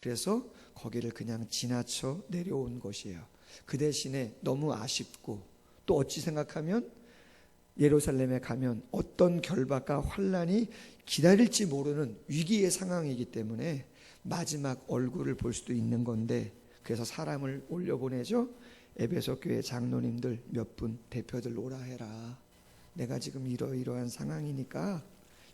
그래서 거기를 그냥 지나쳐 내려온 것이에요. 그 대신에 너무 아쉽고 또 어찌 생각하면 예루살렘에 가면 어떤 결박과 환란이 기다릴지 모르는 위기의 상황이기 때문에 마지막 얼굴을 볼 수도 있는 건데, 그래서 사람을 올려보내죠. 에베소 교회 장로님들 몇 분 대표들 오라 해라. 내가 지금 이러이러한 상황이니까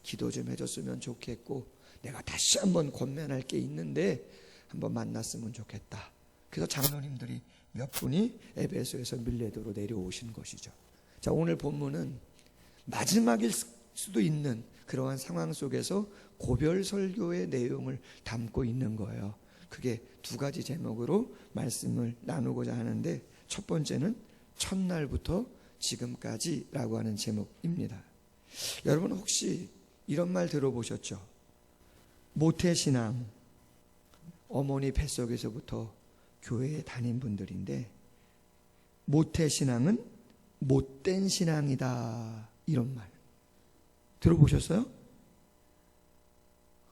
기도 좀 해줬으면 좋겠고 내가 다시 한번 권면할 게 있는데 한번 만났으면 좋겠다. 그래서 장로님들이 몇 분이 에베소에서 밀레도로 내려오신 것이죠. 자, 오늘 본문은 마지막일 수도 있는 그러한 상황 속에서 고별 설교의 내용을 담고 있는 거예요. 그게 두 가지 제목으로 말씀을 나누고자 하는데, 첫 번째는 첫날부터 지금까지라고 하는 제목입니다. 여러분 혹시 이런 말 들어보셨죠? 모태신앙, 어머니 뱃속에서부터 교회에 다닌 분들인데 모태신앙은 못된 신앙이다, 이런 말 들어보셨어요?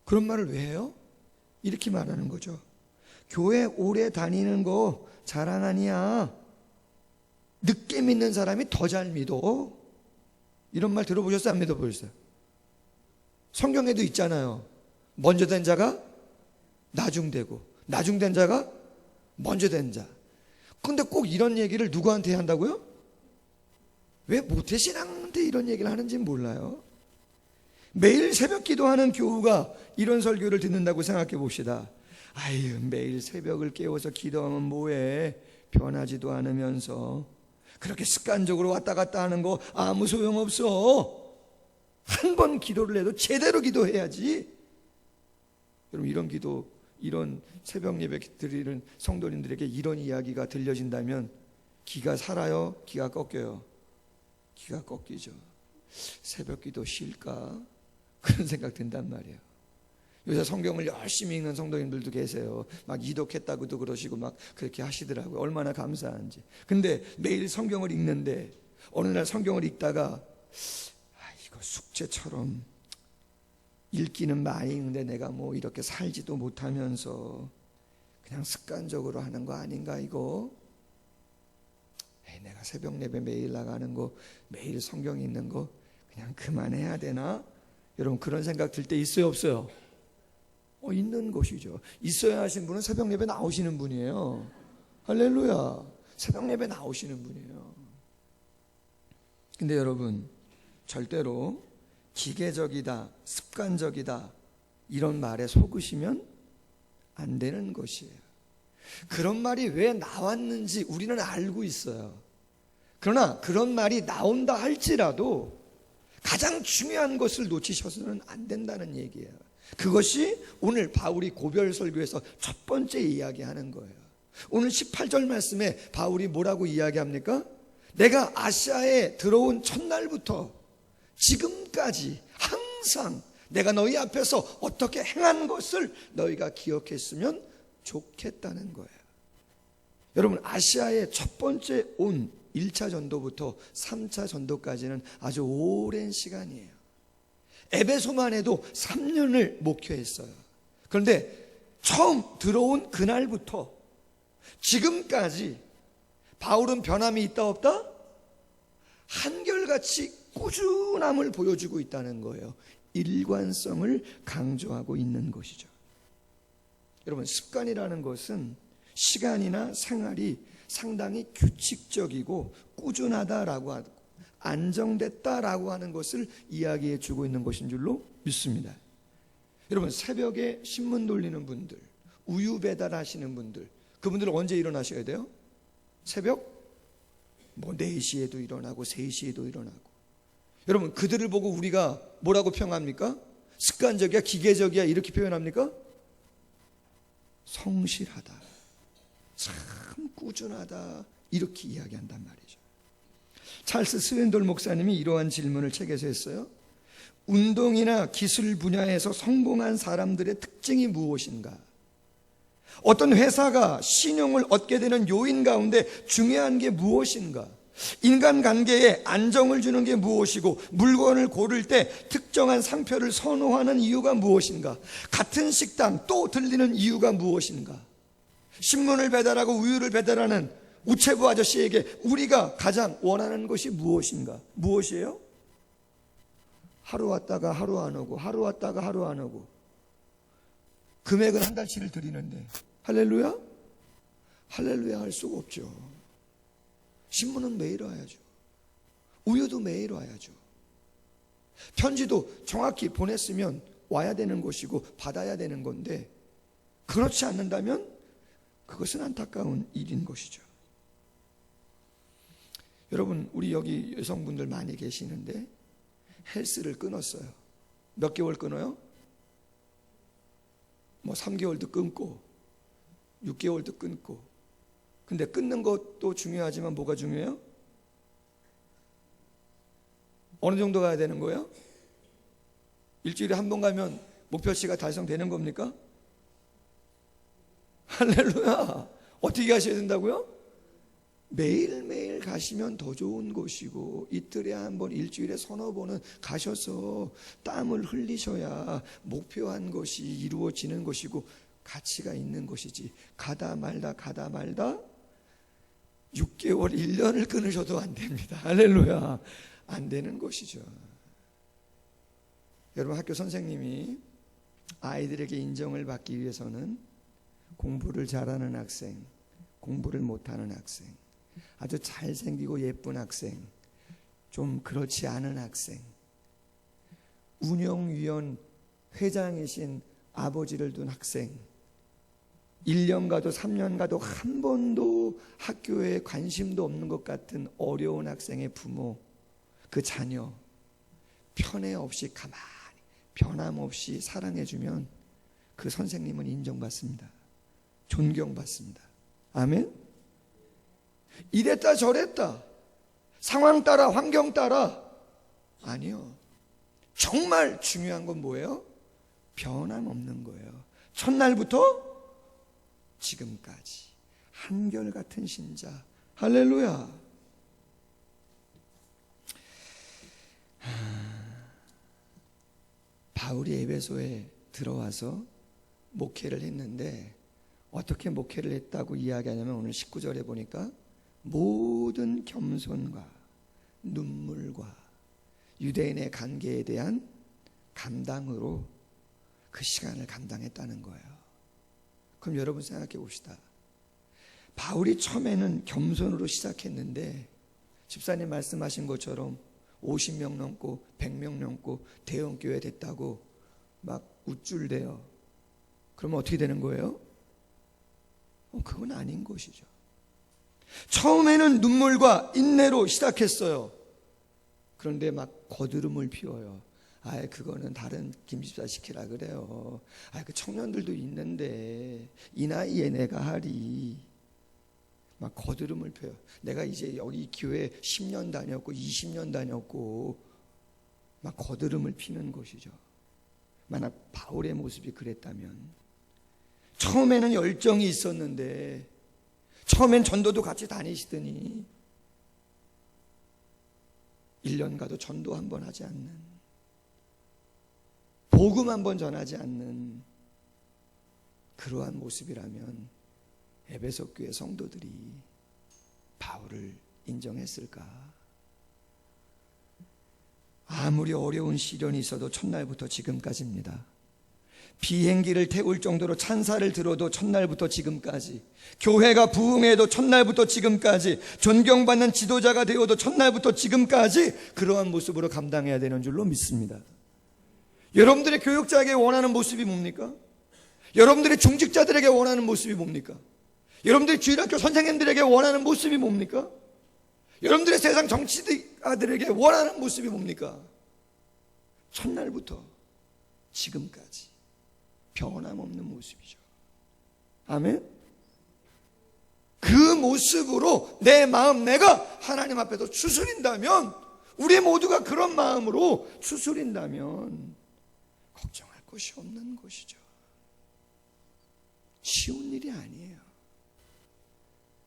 그런 말을 왜 해요? 이렇게 말하는 거죠. 교회 오래 다니는 거 자랑 아니야. 늦게 믿는 사람이 더 잘 믿어. 이런 말 들어보셨어요? 안 믿어보셨어요? 성경에도 있잖아요. 먼저 된 자가 나중되고 나중된 자가 먼저 된 자. 근데 꼭 이런 얘기를 누구한테 한다고요? 왜 모태신앙한테 이런 얘기를 하는지는 몰라요. 매일 새벽 기도하는 교우가 이런 설교를 듣는다고 생각해 봅시다. 아유, 매일 새벽을 깨워서 기도하면 뭐해? 변하지도 않으면서 그렇게 습관적으로 왔다 갔다 하는 거 아무 소용없어. 한 번 기도를 해도 제대로 기도해야지. 여러분, 이런 기도, 이런 새벽 예배 드리는 성도님들에게 이런 이야기가 들려진다면 기가 살아요? 기가 꺾여요? 기가 꺾이죠. 새벽 기도 쉴까? 그런 생각 든단 말이에요. 요새 성경을 열심히 읽는 성도님들도 계세요. 막 이독했다고도 그러시고 막 그렇게 하시더라고요. 얼마나 감사한지. 근데 매일 성경을 읽는데 어느 날 성경을 읽다가 이거 숙제처럼 읽기는 많이 읽는데 내가 뭐 이렇게 살지도 못하면서 그냥 습관적으로 하는 거 아닌가 이거? 내가 새벽 예배 매일 나가는 거, 매일 성경 읽는 거 그냥 그만해야 되나? 여러분, 그런 생각 들 때 있어요, 없어요? 있는 것이죠. 있어야 하신 분은 새벽 예배 나오시는 분이에요. 할렐루야. 새벽 예배 나오시는 분이에요. 근데 여러분, 절대로 기계적이다, 습관적이다 이런 말에 속으시면 안 되는 것이에요. 그런 말이 왜 나왔는지 우리는 알고 있어요. 그러나 그런 말이 나온다 할지라도 가장 중요한 것을 놓치셔서는 안 된다는 얘기예요. 그것이 오늘 바울이 고별 설교에서 첫 번째 이야기하는 거예요. 오늘 18절 말씀에 바울이 뭐라고 이야기합니까? 내가 아시아에 들어온 첫날부터 지금까지 항상 내가 너희 앞에서 어떻게 행한 것을 너희가 기억했으면 좋겠다는 거예요. 여러분, 아시아에 첫 번째 온 1차 전도부터 3차 전도까지는 아주 오랜 시간이에요. 에베소만 해도 3년을 목회했어요. 그런데 처음 들어온 그날부터 지금까지 바울은 변함이 있다 없다? 한결같이 꾸준함을 보여주고 있다는 거예요. 일관성을 강조하고 있는 것이죠. 여러분, 습관이라는 것은 시간이나 생활이 상당히 규칙적이고 꾸준하다라고 하고 안정됐다라고 하는 것을 이야기해 주고 있는 것인 줄로 믿습니다. 여러분, 새벽에 신문 돌리는 분들, 우유 배달하시는 분들, 그분들은 언제 일어나셔야 돼요? 새벽 4시에도 일어나고 3시에도 일어나고. 여러분, 그들을 보고 우리가 뭐라고 평합니까? 습관적이야, 기계적이야 이렇게 표현합니까? 성실하다, 참 꾸준하다 이렇게 이야기한단 말이죠. 찰스 스웬돌 목사님이 이러한 질문을 책에서 했어요. 운동이나 기술 분야에서 성공한 사람들의 특징이 무엇인가? 어떤 회사가 신용을 얻게 되는 요인 가운데 중요한 게 무엇인가? 인간관계에 안정을 주는 게 무엇이고 물건을 고를 때 특정한 상표를 선호하는 이유가 무엇인가? 같은 식당 또 들리는 이유가 무엇인가? 신문을 배달하고 우유를 배달하는 우체부 아저씨에게 우리가 가장 원하는 것이 무엇인가? 무엇이에요? 하루 왔다가 하루 안 오고, 하루 왔다가 하루 안 오고, 금액은 한 달치를 드리는데 할렐루야? 할렐루야 할 수가 없죠. 신문은 매일 와야죠. 우유도 매일 와야죠. 편지도 정확히 보냈으면 와야 되는 것이고 받아야 되는 건데, 그렇지 않는다면 그것은 안타까운 일인 것이죠. 여러분, 우리 여기 여성분들 많이 계시는데 헬스를 끊었어요. 몇 개월 끊어요? 3개월도 끊고 6개월도 끊고. 근데 끊는 것도 중요하지만 뭐가 중요해요? 어느 정도 가야 되는 거예요? 일주일에 한 번 가면 목표치가 달성되는 겁니까? 할렐루야. 어떻게 가셔야 된다고요? 매일매일 가시면 더 좋은 것이고, 이틀에 한 번, 일주일에 서너 번은 가셔서 땀을 흘리셔야 목표한 것이 이루어지는 것이고 가치가 있는 것이지, 가다 말다 6개월, 1년을 끊으셔도 안 됩니다. 할렐루야. 안 되는 것이죠. 여러분, 학교 선생님이 아이들에게 인정을 받기 위해서는 공부를 잘하는 학생, 공부를 못하는 학생, 아주 잘생기고 예쁜 학생, 좀 그렇지 않은 학생, 운영위원 회장이신 아버지를 둔 학생, 1년 가도 3년 가도 한 번도 학교에 관심도 없는 것 같은 어려운 학생의 부모, 그 자녀 편애 없이 가만히 변함없이 사랑해주면 그 선생님은 인정받습니다. 존경받습니다. 아멘? 이랬다 저랬다, 상황 따라 환경 따라, 아니요. 정말 중요한 건 뭐예요? 변함없는 거예요. 첫날부터 지금까지 한결같은 신자. 할렐루야. 바울이 에베소에 들어와서 목회를 했는데 어떻게 목회를 했다고 이야기하냐면, 오늘 19절에 보니까 모든 겸손과 눈물과 유대인의 관계에 대한 감당으로 그 시간을 감당했다는 거예요. 그럼 여러분 생각해 봅시다. 바울이 처음에는 겸손으로 시작했는데 집사님 말씀하신 것처럼 50명 넘고 100명 넘고 대형교회 됐다고 막 우쭐대요. 그러면 어떻게 되는 거예요? 그건 아닌 것이죠. 처음에는 눈물과 인내로 시작했어요. 그런데 막 거드름을 피워요. 그거는 다른 김집사 시키라 그래요. 그 청년들도 있는데 이 나이에 내가 하리. 막 거드름을 펴요. 내가 이제 여기 교회 10년 다녔고 20년 다녔고, 막 거드름을 피는 것이죠. 만약 바울의 모습이 그랬다면, 처음에는 열정이 있었는데, 처음엔 전도도 같이 다니시더니 1년 가도 전도 한 번 하지 않는, 복음 한 번 전하지 않는 그러한 모습이라면 에베소 교회 성도들이 바울을 인정했을까? 아무리 어려운 시련이 있어도 첫날부터 지금까지입니다. 비행기를 태울 정도로 찬사를 들어도 첫날부터 지금까지, 교회가 부흥해도 첫날부터 지금까지, 존경받는 지도자가 되어도 첫날부터 지금까지 그러한 모습으로 감당해야 되는 줄로 믿습니다. 여러분들의 교육자에게 원하는 모습이 뭡니까? 여러분들의 중직자들에게 원하는 모습이 뭡니까? 여러분들의 주일학교 선생님들에게 원하는 모습이 뭡니까? 여러분들의 세상 정치가들에게 원하는 모습이 뭡니까? 첫날부터 지금까지 변함없는 모습이죠. 아멘? 그 모습으로 내 마음, 내가 하나님 앞에서 추스린다면, 우리 모두가 그런 마음으로 추스린다면 걱정할 것이 없는 것이죠. 쉬운 일이 아니에요.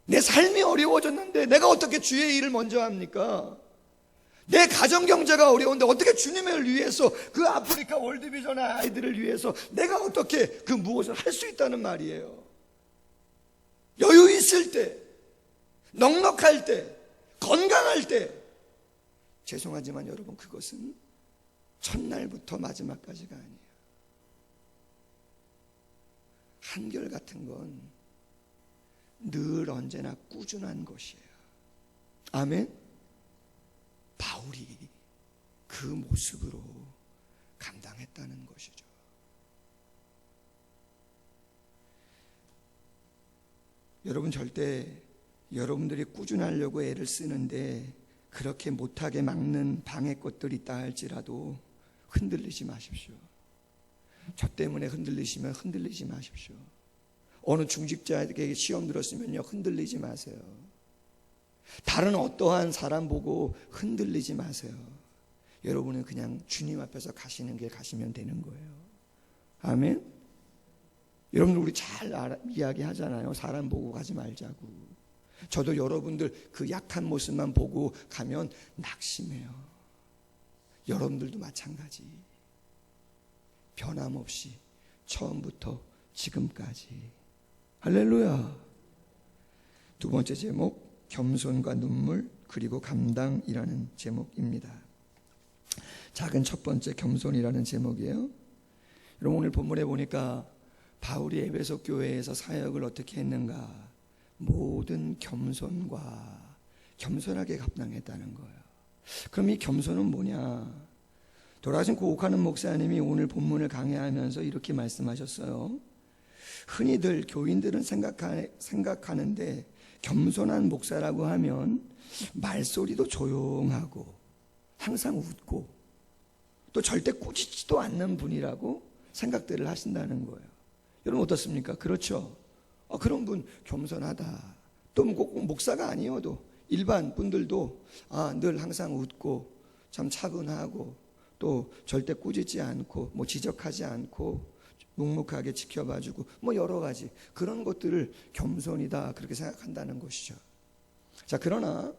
내 삶이 어려워졌는데 내가 어떻게 주의 일을 먼저 합니까? 내 가정 경제가 어려운데 어떻게 주님을 위해서 그 아프리카 월드비전 아이들을 위해서 내가 어떻게 그 무엇을 할 수 있다는 말이에요. 여유 있을 때, 넉넉할 때, 건강할 때. 죄송하지만 여러분, 그것은 첫날부터 마지막까지가 아니에요. 한결같은 건 늘 언제나 꾸준한 것이에요. 아멘. 바울이 그 모습으로 감당했다는 것이죠. 여러분, 절대 여러분들이 꾸준하려고 애를 쓰는데 그렇게 못하게 막는 방해 것들이 있다 할지라도 흔들리지 마십시오. 저 때문에 흔들리시면 흔들리지 마십시오. 어느 중직자에게 시험 들었으면요, 흔들리지 마세요. 다른 어떠한 사람 보고 흔들리지 마세요. 여러분은 그냥 주님 앞에서 가시는 길 가시면 되는 거예요. 아멘. 여러분들 우리 잘 이야기하잖아요. 사람 보고 가지 말자고. 저도 여러분들 그 약한 모습만 보고 가면 낙심해요. 여러분들도 마찬가지. 변함없이 처음부터 지금까지. 할렐루야. 두 번째 제목, 겸손과 눈물 그리고 감당이라는 제목입니다. 작은 첫 번째 겸손이라는 제목이에요. 여러분, 오늘 본문에 보니까 바울이 에베소 교회에서 사역을 어떻게 했는가? 모든 겸손하게 감당했다는 거예요. 그럼 이 겸손은 뭐냐? 돌아가신 고옥하는 목사님이 오늘 본문을 강해하면서 이렇게 말씀하셨어요. 흔히들 교인들은 생각하는데 겸손한 목사라고 하면 말소리도 조용하고 항상 웃고 또 절대 꾸짖지도 않는 분이라고 생각들을 하신다는 거예요. 여러분 어떻습니까? 그렇죠? 그런 분 겸손하다. 또 꼭 목사가 아니어도 일반 분들도 늘 항상 웃고 참 차분하고 또 절대 꾸짖지 않고 뭐 지적하지 않고 묵묵하게 지켜봐주고 뭐 여러 가지 그런 것들을 겸손이다 그렇게 생각한다는 것이죠. 자, 그러나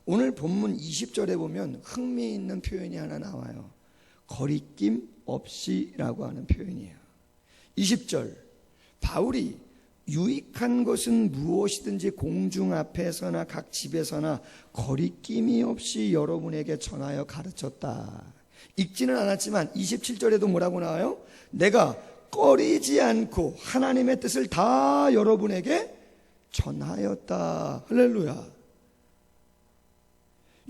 오늘 본문 20절에 보면 흥미있는 표현이 하나 나와요. 거리낌 없이라고 하는 표현이에요. 20절, 바울이 유익한 것은 무엇이든지 공중 앞에서나 각 집에서나 거리낌이 없이 여러분에게 전하여 가르쳤다. 읽지는 않았지만 27절에도 뭐라고 나와요? 내가 꺼리지 않고 하나님의 뜻을 다 여러분에게 전하였다. 할렐루야.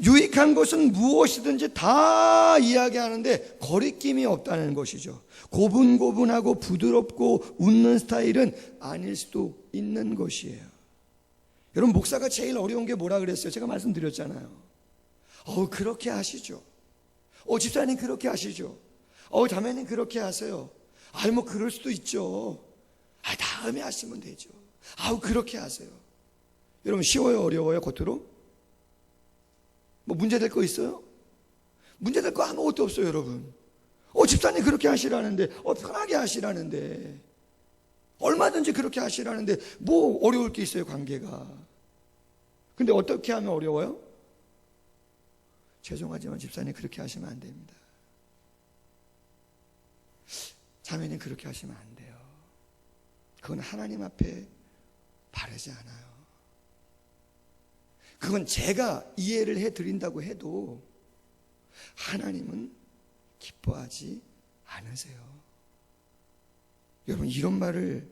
유익한 것은 무엇이든지 다 이야기하는데 거리낌이 없다는 것이죠. 고분고분하고 부드럽고 웃는 스타일은 아닐 수도 있는 것이에요. 여러분, 목사가 제일 어려운 게 뭐라 그랬어요? 제가 말씀드렸잖아요. 그렇게 하시죠. 집사님 그렇게 하시죠. 자매님 그렇게 하세요. 뭐 그럴 수도 있죠. 다음에 하시면 되죠. 그렇게 하세요. 여러분, 쉬워요, 어려워요, 겉으로? 뭐 문제될 거 있어요? 문제될 거 아무것도 없어요, 여러분. 집사님 그렇게 하시라는데, 편하게 하시라는데, 얼마든지 그렇게 하시라는데 뭐 어려울 게 있어요, 관계가. 근데 어떻게 하면 어려워요? 죄송하지만 집사님 그렇게 하시면 안 됩니다. 자매님 그렇게 하시면 안 돼요. 그건 하나님 앞에 바르지 않아요. 그건 제가 이해를 해드린다고 해도 하나님은 기뻐하지 않으세요. 여러분, 이런 말을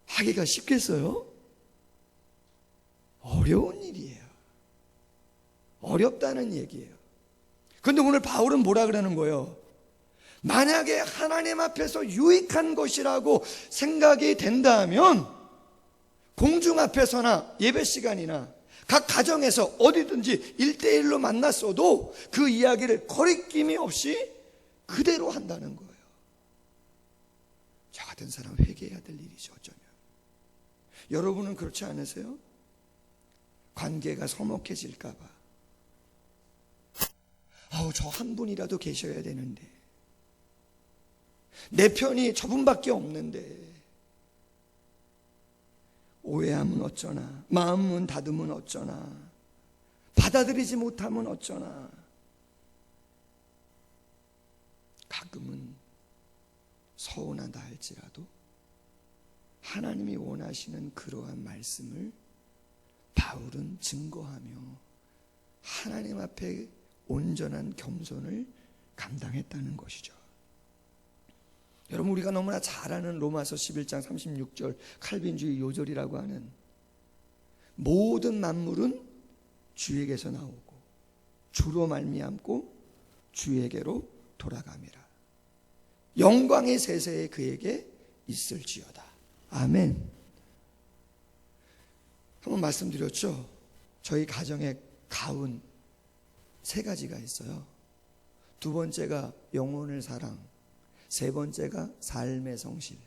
하기가 쉽겠어요? 어려운 일이에요. 어렵다는 얘기예요. 그런데 오늘 바울은 뭐라 그러는 거예요? 만약에 하나님 앞에서 유익한 것이라고 생각이 된다면 공중 앞에서나 예배 시간이나 각 가정에서 어디든지 1대1로 만났어도 그 이야기를 거리낌이 없이 그대로 한다는 거예요. 저 같은 사람 회개해야 될 일이죠, 어쩌면. 여러분은 그렇지 않으세요? 관계가 서먹해질까 봐. 저 한 분이라도 계셔야 되는데, 내 편이 저분밖에 없는데, 오해하면 어쩌나, 마음은 닫으면 어쩌나, 받아들이지 못하면 어쩌나. 가끔은 서운하다 할지라도 하나님이 원하시는 그러한 말씀을 바울은 증거하며 하나님 앞에 온전한 겸손을 감당했다는 것이죠. 여러분, 우리가 너무나 잘 아는 로마서 11장 36절 칼빈주의 요절이라고 하는 모든 만물은 주에게서 나오고 주로 말미암고 주에게로 돌아감이라. 영광의 세세에 그에게 있을지어다. 아멘. 한번 말씀드렸죠. 저희 가정에 가훈 3가지가 있어요. 2번째가 영혼의 사랑, 3번째가 삶의 성실.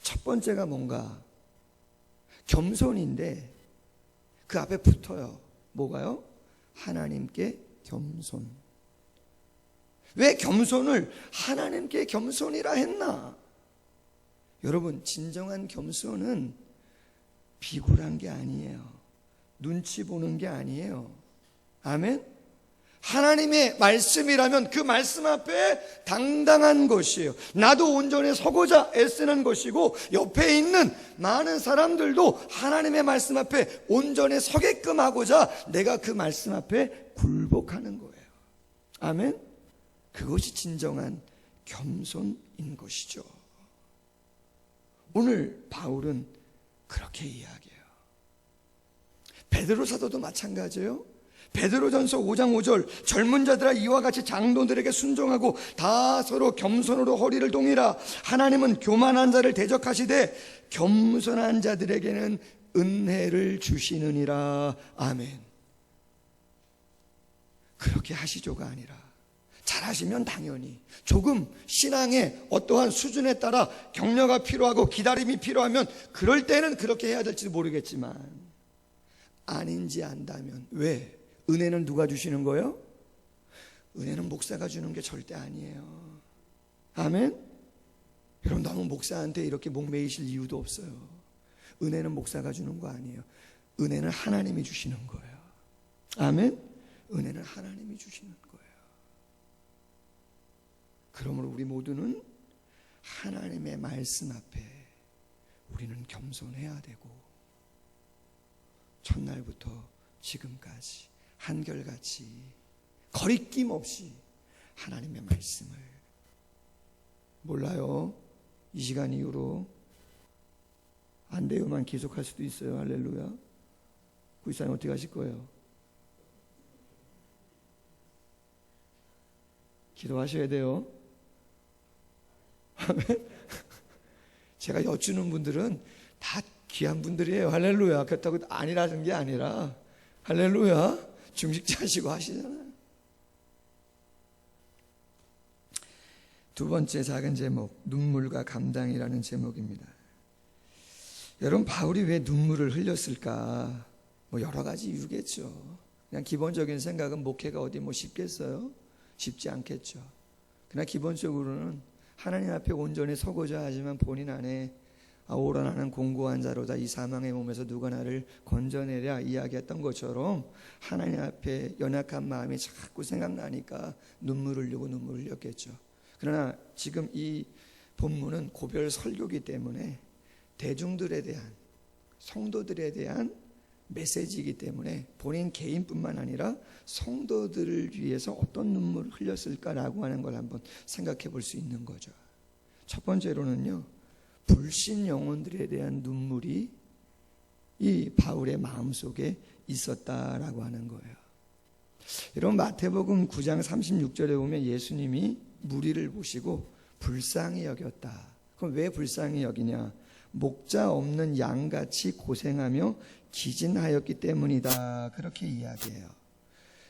첫 번째가 뭔가 겸손인데 그 앞에 붙어요. 뭐가요? 하나님께 겸손. 왜 겸손을 하나님께 겸손이라 했나? 여러분, 진정한 겸손은 비굴한 게 아니에요. 눈치 보는 게 아니에요. 아멘? 하나님의 말씀이라면 그 말씀 앞에 당당한 것이에요. 나도 온전히 서고자 애쓰는 것이고 옆에 있는 많은 사람들도 하나님의 말씀 앞에 온전히 서게끔 하고자 내가 그 말씀 앞에 굴복하는 거예요. 아멘? 그것이 진정한 겸손인 것이죠. 오늘 바울은 그렇게 이야기해요. 베드로 사도도 마찬가지예요. 베드로전서 5장 5절 젊은 자들아 이와 같이 장로들에게 순종하고 다 서로 겸손으로 허리를 동이라. 하나님은 교만한 자를 대적하시되 겸손한 자들에게는 은혜를 주시느니라. 아멘. 그렇게 하시죠가 아니라 잘하시면 당연히 조금 신앙의 어떠한 수준에 따라 격려가 필요하고 기다림이 필요하면 그럴 때는 그렇게 해야 될지도 모르겠지만 아닌지 안다면 왜? 은혜는 누가 주시는 거예요? 은혜는 목사가 주는 게 절대 아니에요. 아멘? 여러분, 너무 목사한테 이렇게 목매이실 이유도 없어요. 은혜는 목사가 주는 거 아니에요. 은혜는 하나님이 주시는 거예요. 아멘? 은혜는 하나님이 주시는 거예요. 그러므로 우리 모두는 하나님의 말씀 앞에 우리는 겸손해야 되고 첫날부터 지금까지 한결같이 거리낌 없이 하나님의 말씀을 몰라요. 이 시간 이후로 안 돼요만 계속할 수도 있어요. 할렐루야. 구이사님 어떻게 하실 거예요? 기도하셔야 돼요. 아멘. 제가 여쭈는 분들은 다 귀한 분들이에요. 할렐루야. 그렇다고 아니라는 게 아니라 할렐루야. 중직자시고 하시잖아요. 2번째 작은 제목, 눈물과 감당이라는 제목입니다. 여러분, 바울이 왜 눈물을 흘렸을까? 여러 가지 이유겠죠. 그냥 기본적인 생각은 목회가 어디 쉽겠어요? 쉽지 않겠죠. 그러나 기본적으로는 하나님 앞에 온전히 서고자 하지만 본인 안에 오라 나는 공고한 자로다 이 사망의 몸에서 누가 나를 건져내랴 이야기했던 것처럼 하나님 앞에 연약한 마음이 자꾸 생각나니까 눈물을 흘렸겠죠. 그러나 지금 이 본문은 고별 설교이기 때문에 대중들에 대한, 성도들에 대한 메시지이기 때문에 본인 개인뿐만 아니라 성도들을 위해서 어떤 눈물을 흘렸을까라고 하는 걸 한번 생각해 볼 수 있는 거죠. 첫 번째로는요, 불신 영혼들에 대한 눈물이 이 바울의 마음속에 있었다라고 하는 거예요. 여러분, 마태복음 9장 36절에 보면 예수님이 무리를 보시고 불쌍히 여겼다. 그럼 왜 불쌍히 여기냐? 목자 없는 양같이 고생하며 기진하였기 때문이다. 그렇게 이야기해요.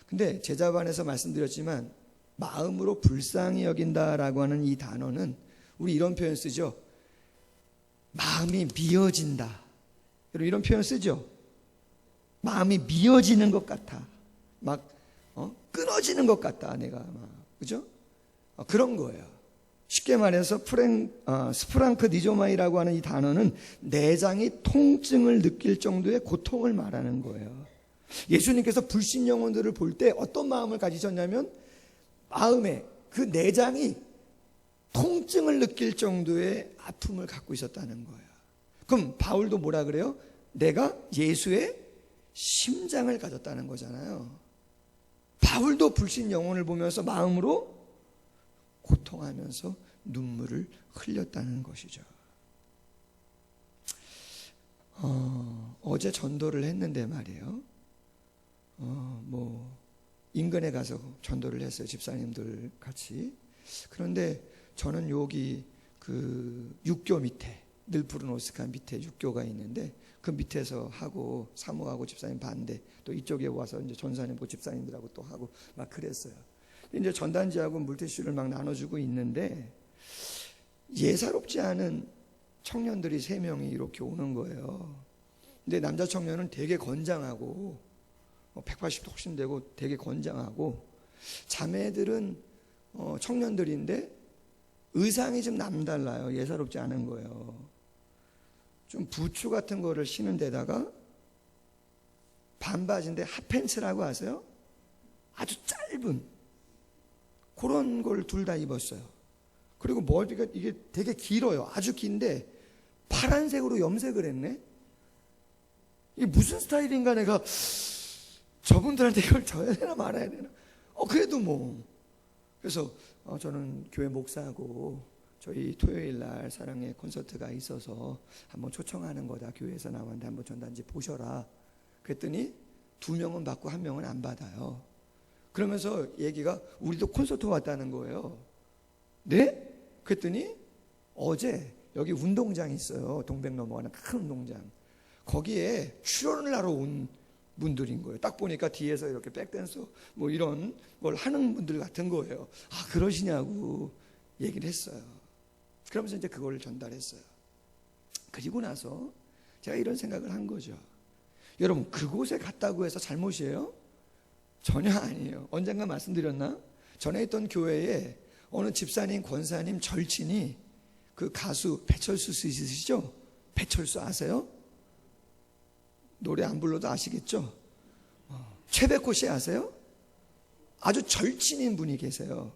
근데 제자반에서 말씀드렸지만 마음으로 불쌍히 여긴다라고 하는 이 단어는 우리 이런 표현 쓰죠. 마음이 미어진다. 여러분, 이런 표현 쓰죠. 마음이 미어지는 것 같아. 끊어지는 것 같다. 내가 그죠? 그런 거예요. 쉽게 말해서 스프랑크 니조마이라고 하는 이 단어는 내장이 통증을 느낄 정도의 고통을 말하는 거예요. 예수님께서 불신 영혼들을 볼 때 어떤 마음을 가지셨냐면 마음에 그 내장이 통증을 느낄 정도의 아픔을 갖고 있었다는 거예요. 그럼 바울도 뭐라 그래요? 내가 예수의 심장을 가졌다는 거잖아요. 바울도 불신 영혼을 보면서 마음으로 고통하면서 눈물을 흘렸다는 것이죠. 어제 전도를 했는데 말이에요. 인근에 가서 전도를 했어요. 집사님들 같이. 그런데 저는 여기 그 육교 밑에, 늘푸른 오스카 밑에 육교가 있는데 그 밑에서 하고 사모하고 집사님 반대, 또 이쪽에 와서 이제 전사님하고 집사님들하고 또 하고 막 그랬어요. 이제 전단지하고 물티슈를 막 나눠주고 있는데 예사롭지 않은 청년들이 3명이 이렇게 오는 거예요. 근데 남자 청년은 되게 건장하고 180도 훨씬 되고 되게 건장하고, 자매들은 청년들인데 의상이 좀 남달라요. 예사롭지 않은 거예요. 좀 부츠 같은 거를 신은 데다가 반바지인데 핫팬츠라고 아세요? 아주 짧은 그런 걸 둘 다 입었어요. 그리고 머리가 이게 되게 길어요. 아주 긴데 파란색으로 염색을 했네. 이게 무슨 스타일인가, 내가 저분들한테 이걸 줘야 되나 말아야 되나. 그래도 뭐. 그래서 저는 교회 목사하고 저희 토요일 날 사랑의 콘서트가 있어서 한번 초청하는 거다. 교회에서 나왔는데 한번 전단지 보셔라. 그랬더니 2명은 받고 1명은 안 받아요. 그러면서 얘기가 우리도 콘서트 왔다는 거예요. 네? 그랬더니 어제 여기 운동장이 있어요. 동백 넘어가는 큰 운동장. 거기에 출연을 하러 온 분들인 거예요. 딱 보니까 뒤에서 이렇게 백댄서 뭐 이런 걸 하는 분들 같은 거예요. 아, 그러시냐고 얘기를 했어요. 그러면서 이제 그걸 전달했어요. 그리고 나서 제가 이런 생각을 한 거죠. 여러분, 그곳에 갔다고 해서 잘못이에요? 전혀 아니에요. 언젠가 말씀드렸나? 전에 있던 교회에 어느 집사님, 권사님, 절친이 그 가수 배철수 씨 있으시죠? 배철수 아세요? 노래 안 불러도 아시겠죠? 최백호 씨 아세요? 아주 절친인 분이 계세요.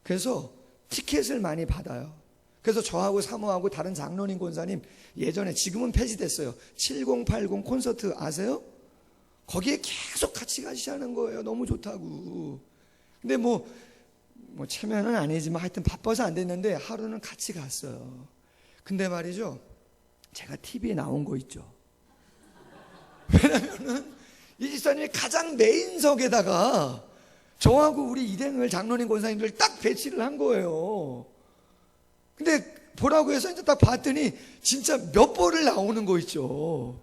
그래서 티켓을 많이 받아요. 그래서 저하고 사모하고 다른 장로님 권사님, 예전에, 지금은 폐지됐어요, 7080 콘서트 아세요? 거기에 계속 같이 가시자는 거예요. 너무 좋다고. 근데 뭐 체면은 아니지만 하여튼 바빠서 안 됐는데 하루는 같이 갔어요. 근데 말이죠, 제가 TV에 나온 거 있죠. 왜냐면은 이 집사님이 가장 메인석에다가 저하고 우리 일행을, 장로님 권사님들 딱 배치를 한 거예요. 근데 보라고 해서 이제 딱 봤더니 진짜 몇 번을 나오는 거 있죠.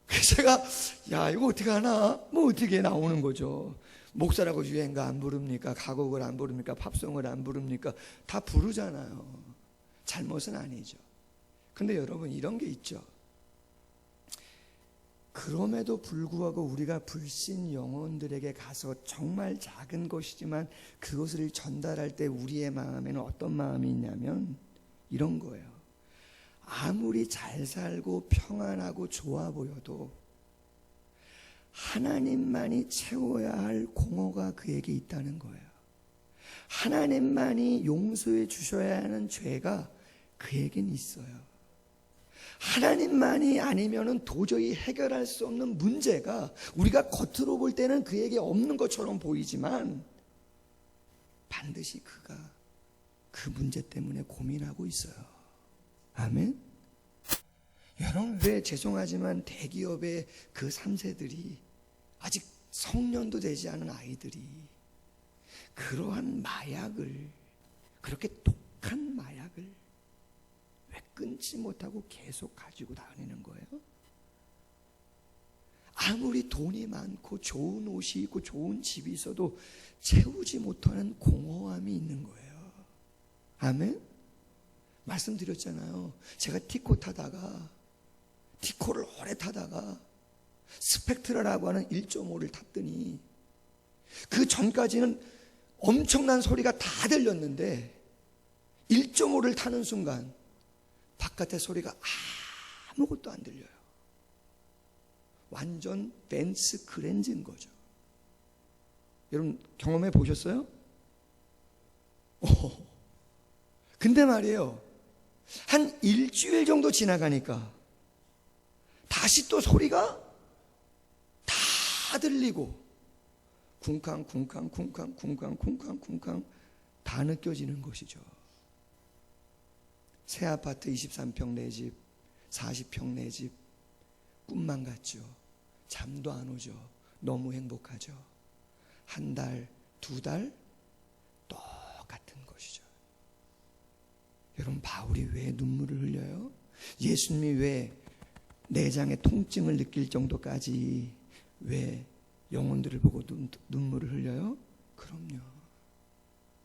그래서 제가 야, 이거 어떻게 하나? 뭐 어떻게 나오는 거죠. 목사라고 유행가 안 부릅니까? 가곡을 안 부릅니까? 팝송을 안 부릅니까? 다 부르잖아요. 잘못은 아니죠. 근데 여러분, 이런 게 있죠. 그럼에도 불구하고 우리가 불신 영혼들에게 가서 정말 작은 것이지만 그것을 전달할 때 우리의 마음에는 어떤 마음이 있냐면 이런 거예요. 아무리 잘 살고 평안하고 좋아 보여도 하나님만이 채워야 할 공허가 그에게 있다는 거예요. 하나님만이 용서해 주셔야 하는 죄가 그에겐 있어요. 하나님만이 아니면은 도저히 해결할 수 없는 문제가 우리가 겉으로 볼 때는 그에게 없는 것처럼 보이지만 반드시 그가 그 문제 때문에 고민하고 있어요. 아멘? 여러분, 왜 죄송하지만 대기업의 그 3세들이, 아직 성년도 되지 않은 아이들이 그러한 마약을, 그렇게 독한 마약을 왜 끊지 못하고 계속 가지고 다니는 거예요? 아무리 돈이 많고 좋은 옷이 있고 좋은 집이 있어도 채우지 못하는 공허함이 있는 거예요. 아멘? 말씀드렸잖아요. 제가 티코 타다가, 티코를 오래 타다가 스펙트라라고 하는 1.5를 탔더니 그 전까지는 엄청난 소리가 다 들렸는데 1.5를 타는 순간 바깥의 소리가 아무것도 안 들려요. 완전 벤츠 그랜저인 거죠. 여러분 경험해 보셨어요? 근데 말이에요, 한 일주일 정도 지나가니까 다시 또 소리가 다 들리고 쿵쾅 쿵쾅 쿵쾅 쿵쾅 쿵쾅 쿵쾅 다 느껴지는 것이죠. 새 아파트 23평 내 집, 40평 내 집, 꿈만 같죠. 잠도 안 오죠. 너무 행복하죠. 한 달, 두 달 똑같은 것이죠. 여러분 바울이 왜 눈물을 흘려요? 예수님이 왜 내장의 통증을 느낄 정도까지 왜 영혼들을 보고 눈물을 흘려요? 그럼요.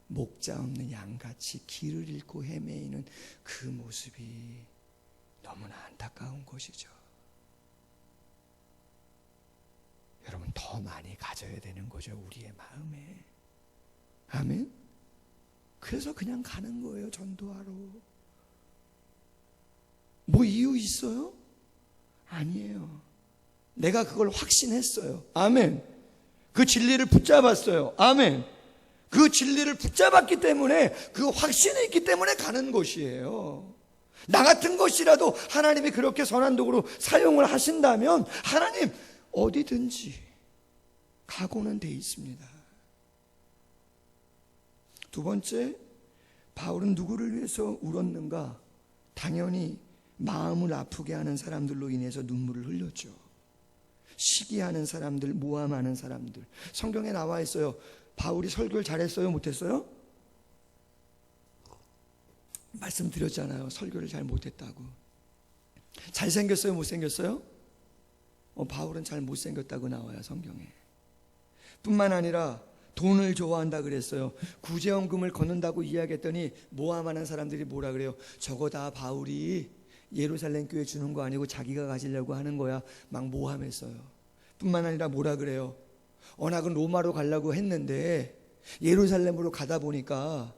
목자 없는 양같이 길을 잃고 헤매이는 그 모습이 너무나 안타까운 것이죠. 여러분 더 많이 가져야 되는 거죠, 우리의 마음에. 아멘. 그래서 그냥 가는 거예요, 전도하러. 뭐 이유 있어요? 아니에요. 내가 그걸 확신했어요. 아멘. 그 진리를 붙잡았어요. 아멘. 그 진리를 붙잡았기 때문에, 그 확신이 있기 때문에 가는 것이에요. 나 같은 것이라도 하나님이 그렇게 선한 도구로 사용을 하신다면 하나님 어디든지 각오는 돼 있습니다. 두 번째, 바울은 누구를 위해서 울었는가? 당연히 마음을 아프게 하는 사람들로 인해서 눈물을 흘렸죠. 시기하는 사람들, 모함하는 사람들. 성경에 나와 있어요. 바울이 설교를 잘했어요? 못했어요? 말씀드렸잖아요. 설교를 잘 못했다고. 잘생겼어요? 못생겼어요? 바울은 잘 못생겼다고 나와요, 성경에. 뿐만 아니라 돈을 좋아한다 그랬어요. 구제원금을 걷는다고 이야기했더니 모함하는 사람들이 뭐라 그래요? 저거 다 바울이 예루살렘 교회 주는 거 아니고 자기가 가지려고 하는 거야. 막 모함했어요. 뿐만 아니라 뭐라 그래요? 언학은 로마로 가려고 했는데 예루살렘으로 가다 보니까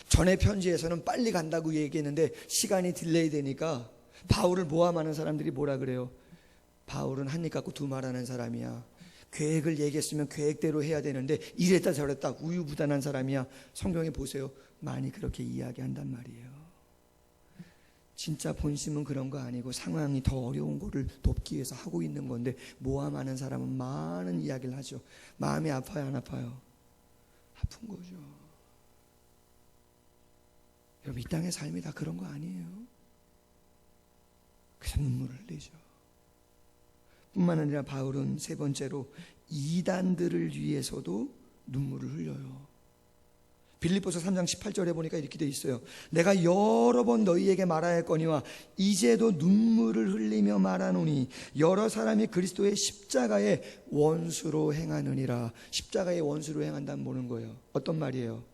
전에 편지에서는 빨리 간다고 얘기했는데 시간이 딜레이 되니까 바울을 모함하는 사람들이 뭐라 그래요? 바울은 한 입 갖고 두 말 하는 사람이야. 계획을 얘기했으면 계획대로 해야 되는데 이랬다 저랬다 우유부단한 사람이야. 성경에 보세요. 많이 그렇게 이야기한단 말이에요. 진짜 본심은 그런 거 아니고 상황이 더 어려운 거를 돕기 위해서 하고 있는 건데 모함하는 사람은 많은 이야기를 하죠. 마음이 아파요, 안 아파요? 아픈 거죠. 여러분 이 땅의 삶이 다 그런 거 아니에요? 그래서 눈물을 흘리죠. 뿐만 아니라 바울은 세 번째로 이단들을 위해서도 눈물을 흘려요. 빌립보서 3장 18절에 보니까 이렇게 돼 있어요. 내가 여러 번 너희에게 말하였거니와 이제도 눈물을 흘리며 말하노니 여러 사람이 그리스도의 십자가의 원수로 행하느니라. 십자가의 원수로 행한다는 뭐는 거예요? 어떤 말이에요?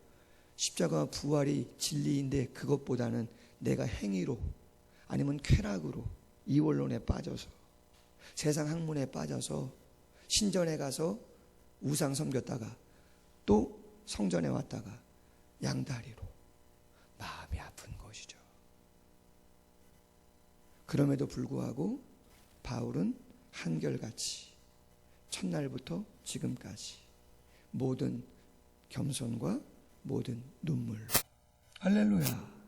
십자가와 부활이 진리인데 그것보다는 내가 행위로 아니면 쾌락으로 이원론에 빠져서 세상 학문에 빠져서 신전에 가서 우상 섬겼다가 또 성전에 왔다가 양다리로 마음이 아픈 것이죠. 그럼에도 불구하고 바울은 한결같이 첫날부터 지금까지 모든 겸손과 모든 눈물. 할렐루야.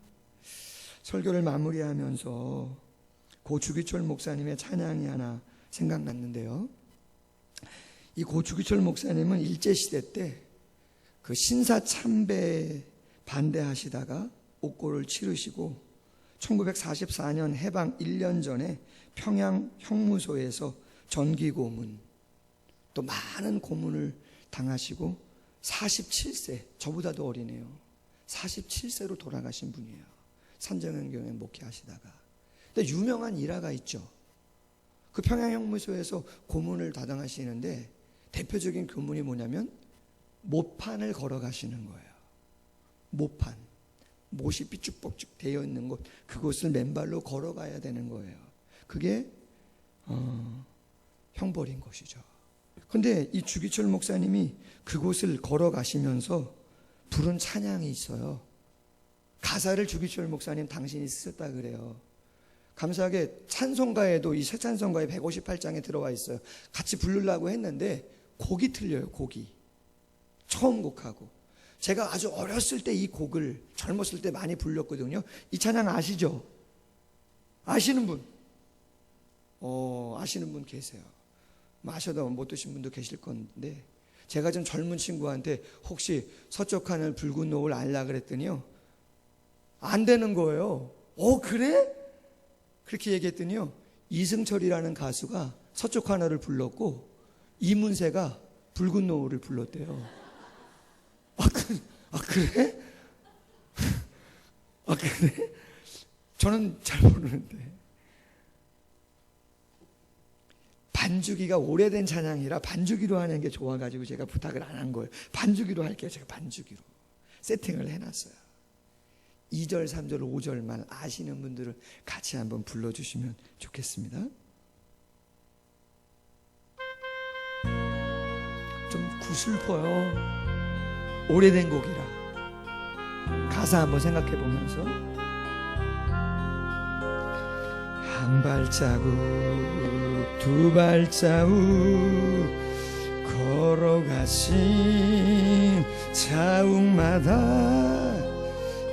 설교를 마무리하면서 고 주기철 목사님의 찬양이 하나 생각났는데요. 이 고 주기철 목사님은 일제시대 때 그 신사 참배에 반대하시다가 옥고를 치르시고 1944년 해방 1년 전에 평양 형무소에서 전기 고문 또 많은 고문을 당하시고 47세, 저보다도 어리네요. 47세로 돌아가신 분이에요. 산정현교회 목회하시다가. 근데 유명한 일화가 있죠. 그 평양 형무소에서 고문을 담당하시는데 대표적인 교문이 뭐냐면 모판을 걸어가시는 거예요. 모판, 못이 삐쭉뻑쭉 되어 있는 곳, 그곳을 맨발로 걸어가야 되는 거예요. 그게 형벌인 것이죠. 그런데 이 주기철 목사님이 그곳을 걸어가시면서 부른 찬양이 있어요. 가사를 주기철 목사님 당신이 쓰셨다 그래요. 감사하게 찬송가에도 이 새 찬송가에 158장에 들어와 있어요. 같이 부르려고 했는데 곡이 틀려요. 곡이 처음 곡하고. 제가 아주 어렸을 때 이 곡을 젊었을 때 많이 불렀거든요. 이 찬양 아시죠? 아시는 분? 아시는 분 계세요. 아셔도 못 드신 분도 계실 건데, 제가 좀 젊은 친구한테 혹시 서쪽 하늘 붉은 노을 알라 그랬더니요, 안 되는 거예요. 그래? 그렇게 얘기했더니요, 이승철이라는 가수가 서쪽 하늘을 불렀고 이문세가 붉은 노을을 불렀대요. 그래? 그래? 저는 잘 모르는데. 반주기가 오래된 찬양이라 반주기로 하는 게 좋아가지고 제가 부탁을 안 한 거예요. 반주기로 할게요. 제가 반주기로 세팅을 해놨어요. 2절, 3절, 5절만 아시는 분들은 같이 한번 불러주시면 좋겠습니다. 좀 구슬퍼요. 오래된 곡이라 가사 한번 생각해 보면서, 한 발자국 두 발자국 걸어가신 자욱마다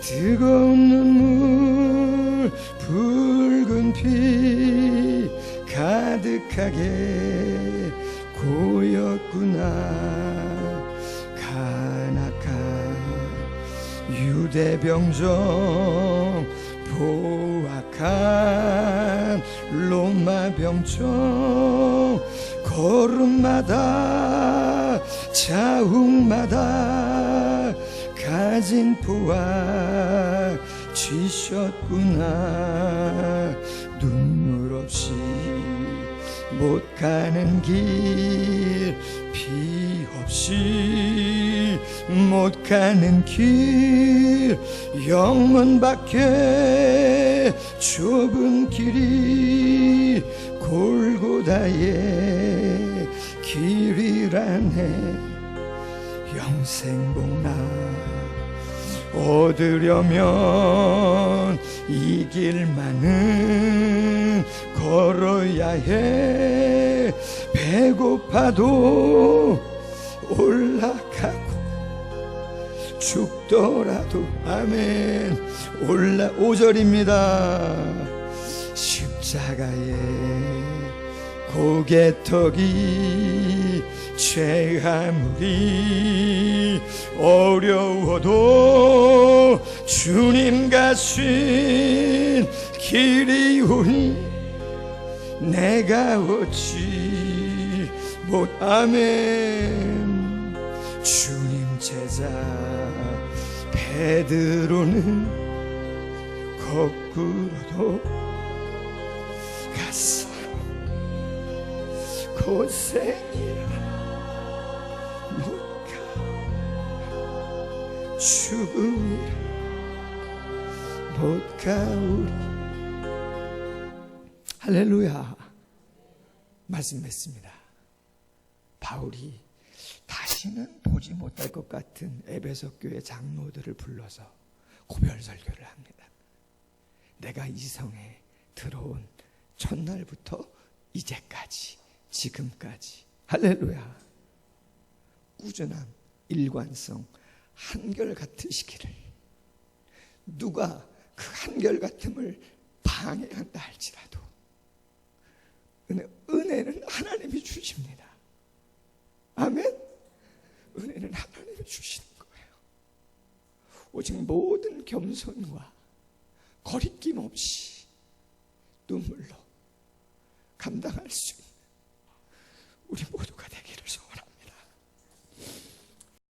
뜨거운 눈물 붉은 피 가득하게 고였구나. 가나카 유대병정 포악한 로마 병정 걸음마다 자욱마다 가진 포악 쥐셨구나. 눈물 없이 못 가는 길, 비 없이 못 가는 길, 영문 밖에 좁은 길이 골고다의 길이라네. 영생복나 얻으려면 이 길만은 걸어야 해. 배고파도 올라가고 죽더라도 아멘 5절입니다. 십자가에 고개턱이 죄 아무리 어려워도 주님 가신 길이 오니 내가 어찌 못 아멘. 주님 제자 베드로는 거꾸로도 갔어. 고생이라 못 가, 죽음이라 못 가오리. 할렐루야. 말씀했습니다. 바울이 다시는 보지 못할 것 같은 에베소 교회 장로들을 불러서 고별 설교를 합니다. 내가 이 성에 들어온 첫날부터 이제까지, 지금까지, 할렐루야, 꾸준함, 일관성, 한결같으시기를. 누가 그 한결같음을 방해한다 할지라도 은혜는 하나님이 주십니다. 아멘. 은혜는 하나님이 주시는 거예요. 오직 모든 겸손과 거리낌 없이 눈물로 감당할 수 있는